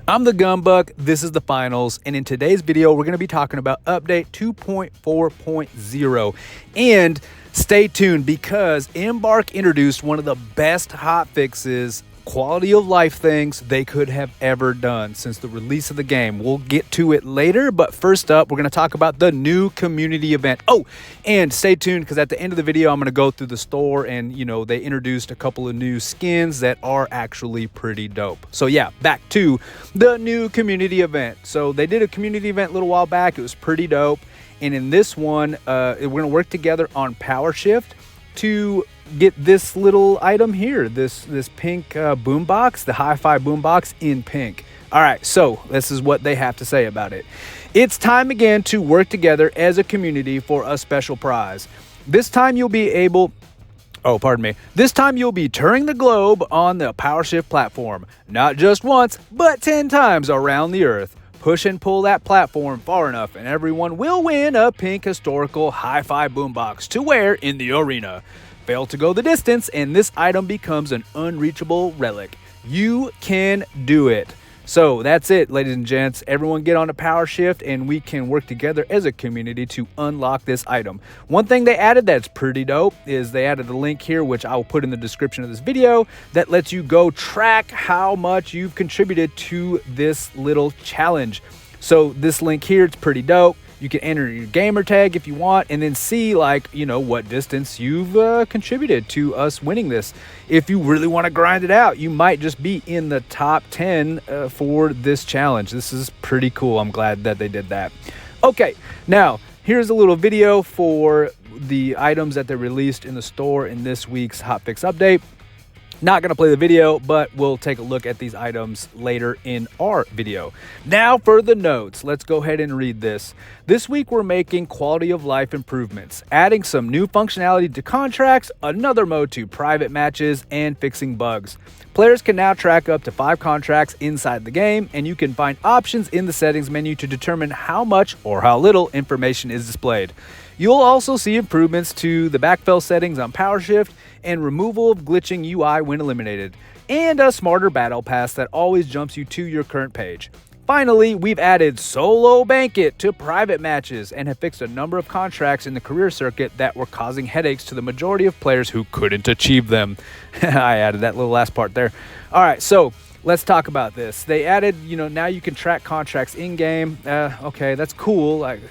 I'm the Gumbuck, this is the finals, and in today's video, we're going to be talking about update 2.4.0. And stay tuned because Embark introduced one of the best hotfixes, quality of life things they could have ever done since the release of the game. We'll get to it later, but first up, we're going to talk about the new community event. Oh, and stay tuned because at the end of the video, I'm going to go through the store and, they introduced a couple of new skins that are actually pretty dope. So yeah, back to the new community event. So they did a community event a little while back. It was pretty dope. And in this one, we're going to work together on Power Shift to get this little item here, this pink boombox, the hi-fi boombox in pink. All right, so this is what they have to say about it. It's time again to work together as a community for a special prize. This time you'll be This time you'll be touring the globe on the Power Shift platform, not just once, but 10 times around the earth. Push and pull that platform far enough and everyone will win a pink historical hi-fi boombox to wear in the arena. Fail to go the distance and this item becomes an unreachable relic. You can do it. So that's it, ladies and gents. Everyone get on a Power Shift and we can work together as a community to unlock this item. One thing they added that's pretty dope is they added a link here, which I will put in the description of this video, that lets you go track how much you've contributed to this little challenge. So this link here, it's pretty dope. You can enter your gamer tag if you want and then see what distance you've contributed to us winning this. If you really want to grind it out, you might just be in the top 10 for this challenge. This is pretty cool. I'm glad that they did that. Okay, now here's a little video for the items that they released in the store in this week's hotfix update. Not going to play the video, but we'll take a look at these items later in our video. Now for the notes. Let's go ahead and read this. This week we're making quality of life improvements, adding some new functionality to contracts, another mode to private matches, and fixing bugs. Players can now track up to 5 contracts inside the game, and you can find options in the settings menu to determine how much or how little information is displayed. You'll also see improvements to the backfill settings on Power Shift and removal of glitching UI when eliminated, and a smarter battle pass that always jumps you to your current page. Finally, we've added solo banquet to private matches and have fixed a number of contracts in the career circuit that were causing headaches to the majority of players who couldn't achieve them. I added that little last part there. All right, so let's talk about this. They added, now you can track contracts in-game. Okay, that's cool. I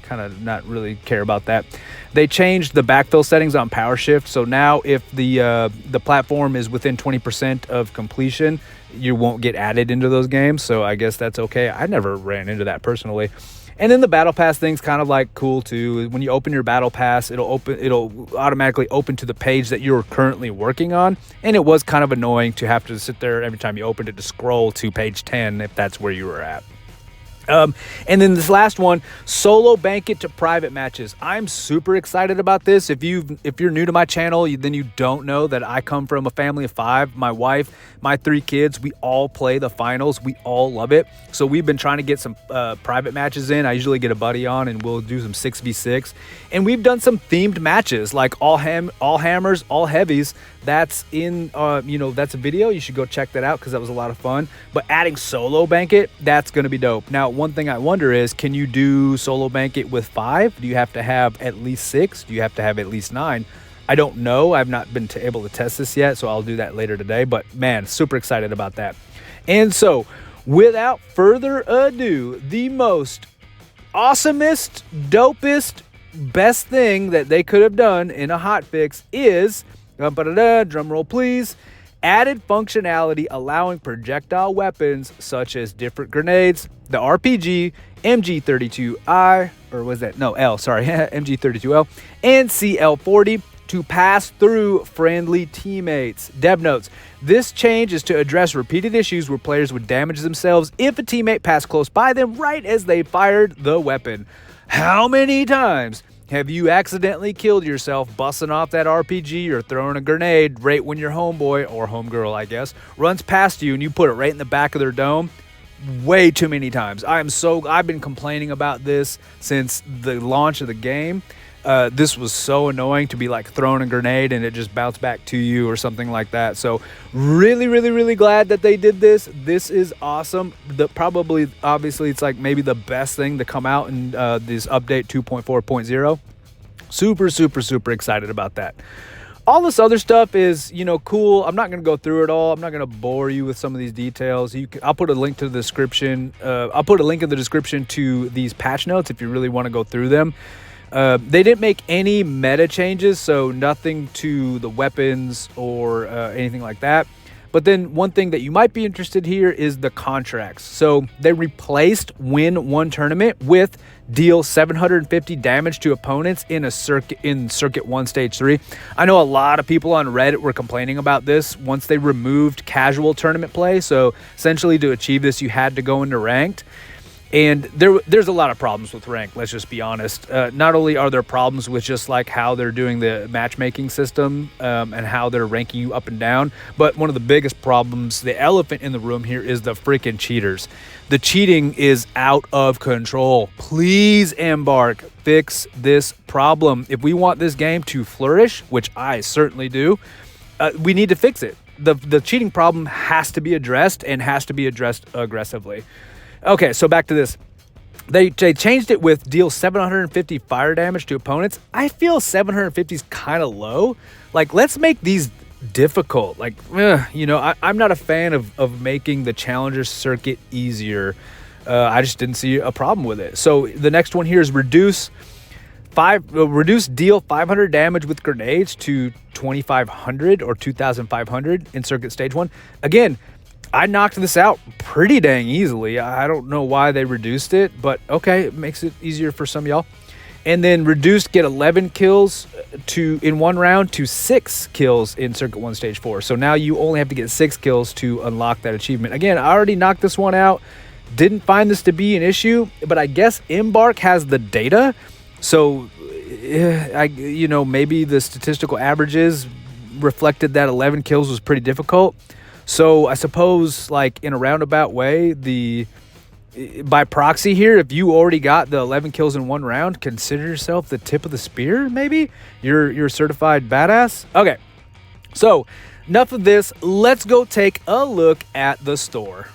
kind of not really care about that. They changed the backfill settings on Power Shift, so now if the platform is within 20% of completion, you won't get added into those games, so I guess that's okay. I never ran into that personally. And then the battle pass thing's kind of cool too. When you open your battle pass, it'll automatically open to the page that you're currently working on. And it was kind of annoying to have to sit there every time you opened it to scroll to page 10 if that's where you were at. And then this last one, solo banquet to private matches. I'm super excited about this. If you're new to my channel, then you don't know that I come from a family of 5. My wife, my 3 kids, we all play the finals. We all love it. So we've been trying to get some private matches in. I usually get a buddy on and we'll do some 6v6. And we've done some themed matches like all hammers, all heavies. That's in, that's a video. You should go check that out because that was a lot of fun. But adding solo banquet, that's going to be dope. Now, one thing I wonder is, can you do solo banquet with 5? Do you have to have at least 6? Do you have to have at least 9? I don't know. I've not been able to test this yet, so I'll do that later today. But man, super excited about that. And so, without further ado, the most awesomest, dopest, best thing that they could have done in a hotfix is, drum roll please, added functionality allowing projectile weapons such as different grenades, the RPG, MG32I, or was that? No, L, sorry, MG32L, and CL40 to pass through friendly teammates. Dev notes, this change is to address repeated issues where players would damage themselves if a teammate passed close by them right as they fired the weapon. How many times have you accidentally killed yourself busting off that RPG or throwing a grenade right when your homeboy, or homegirl I guess, runs past you and you put it right in the back of their dome? Way too many times. I've been complaining about this since the launch of the game. This was so annoying to be like throwing a grenade and it just bounced back to you or something like that. So really, really, really glad that they did this. This is awesome. Obviously, it's like maybe the best thing to come out in this update 2.4.0. Super, super, super excited about that. All this other stuff is, cool. I'm not going to go through it all. I'm not going to bore you with some of these details. I'll put a link to the description. I'll put a link in the description to these patch notes if you really want to go through them. They didn't make any meta changes, so nothing to the weapons or anything like that. But then one thing that you might be interested here is the contracts. So they replaced win one tournament with deal 750 damage to opponents in circuit 1 stage 3. I know a lot of people on Reddit were complaining about this once they removed casual tournament play. So essentially to achieve this, you had to go into ranked. And there's a lot of problems with rank, let's just be honest. Not only are there problems with just like how they're doing the matchmaking system and how they're ranking you up and down, but one of the biggest problems, the elephant in the room here, is the freaking cheaters. The cheating is out of control. Please, Embark, fix this problem. If we want this game to flourish, which I certainly do, we need to fix it. The cheating problem has to be addressed and has to be addressed aggressively. Okay, so back to this. They changed it with deal 750 fire damage to opponents. I feel 750 is kind of low. Like, let's make these difficult. Like, I'm not a fan of making the challenger circuit easier. I just didn't see a problem with it. So the next one here is reduce deal 500 damage with grenades to 2,500 or 2,500 in circuit stage 1. Again, I knocked this out pretty dang easily. I don't know why they reduced it, but okay, it makes it easier for some of y'all. And then get 11 kills in one round to 6 kills in circuit 1 stage 4. So now you only have to get 6 kills to unlock that achievement. Again, I already knocked this one out. Didn't find this to be an issue, but I guess Embark has the data. So maybe the statistical averages reflected that 11 kills was pretty difficult. So I suppose, like, in a roundabout way, by proxy here, if you already got the 11 kills in one round, consider yourself the tip of the spear, maybe? You're a certified badass? Okay, so enough of this. Let's go take a look at the store.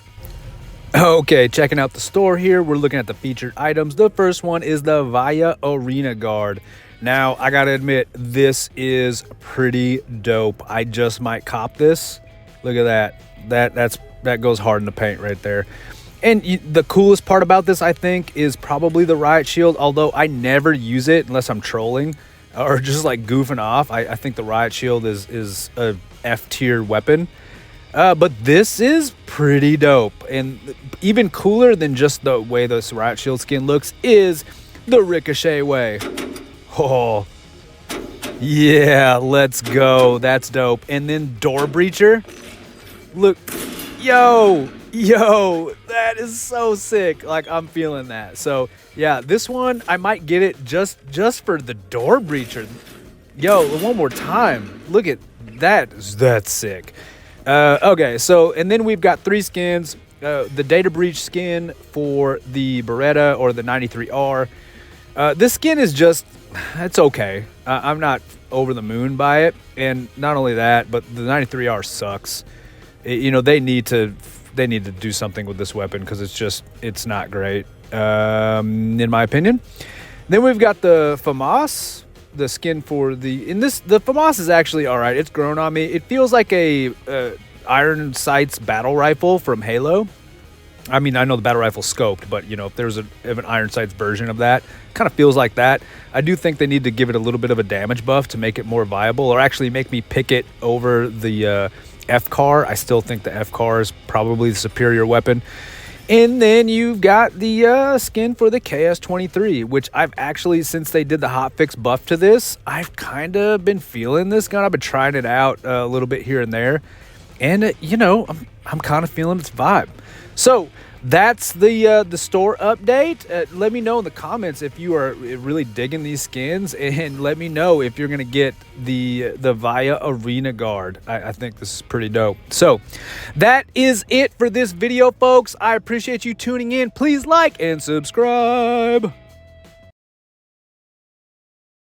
Okay, checking out the store here. We're looking at the featured items. The first one is the Via Arena Guard. Now, I gotta admit, this is pretty dope. I just might cop this. Look at that. That goes hard in the paint right there. And the coolest part about this, I think, is probably the riot shield. Although I never use it unless I'm trolling or just like goofing off. I think the riot shield is a F tier weapon. But this is pretty dope. And even cooler than just the way this riot shield skin looks is the ricochet way. Oh, yeah, let's go. That's dope. And then door breacher. Look, yo, that is so sick. Like, I'm feeling that. So yeah, this one I might get it just for the door breacher. Yo, one more time. Look at that. That's sick. Okay, so and then we've got 3 skins. The data breach skin for the Beretta or the 93R. This skin is it's okay. I'm not over the moon by it, and not only that, but the 93R sucks. They need to do something with this weapon because it's not great, in my opinion. Then we've got the FAMAS, the skin for the FAMAS is actually all right. It's grown on me. It feels like a iron sights battle rifle from Halo. I mean, I know the battle rifle's scoped, but if there's an iron sights version of that, kind of feels like that. I do think they need to give it a little bit of a damage buff to make it more viable, or actually make me pick it over the F-Car. I still think the F-Car is probably the superior weapon. And then you've got the skin for the KS-23, which I've actually, since they did the hotfix buff to this, I've kind of been feeling this gun. I've been trying it out a little bit here and there. And, I'm kind of feeling its vibe. So that's the store update. Let me know in the comments if you are really digging these skins, and let me know if you're going to get the Via Arena Guard. I think this is pretty dope. So that is it for this video, folks. I appreciate you tuning in. Please like and subscribe.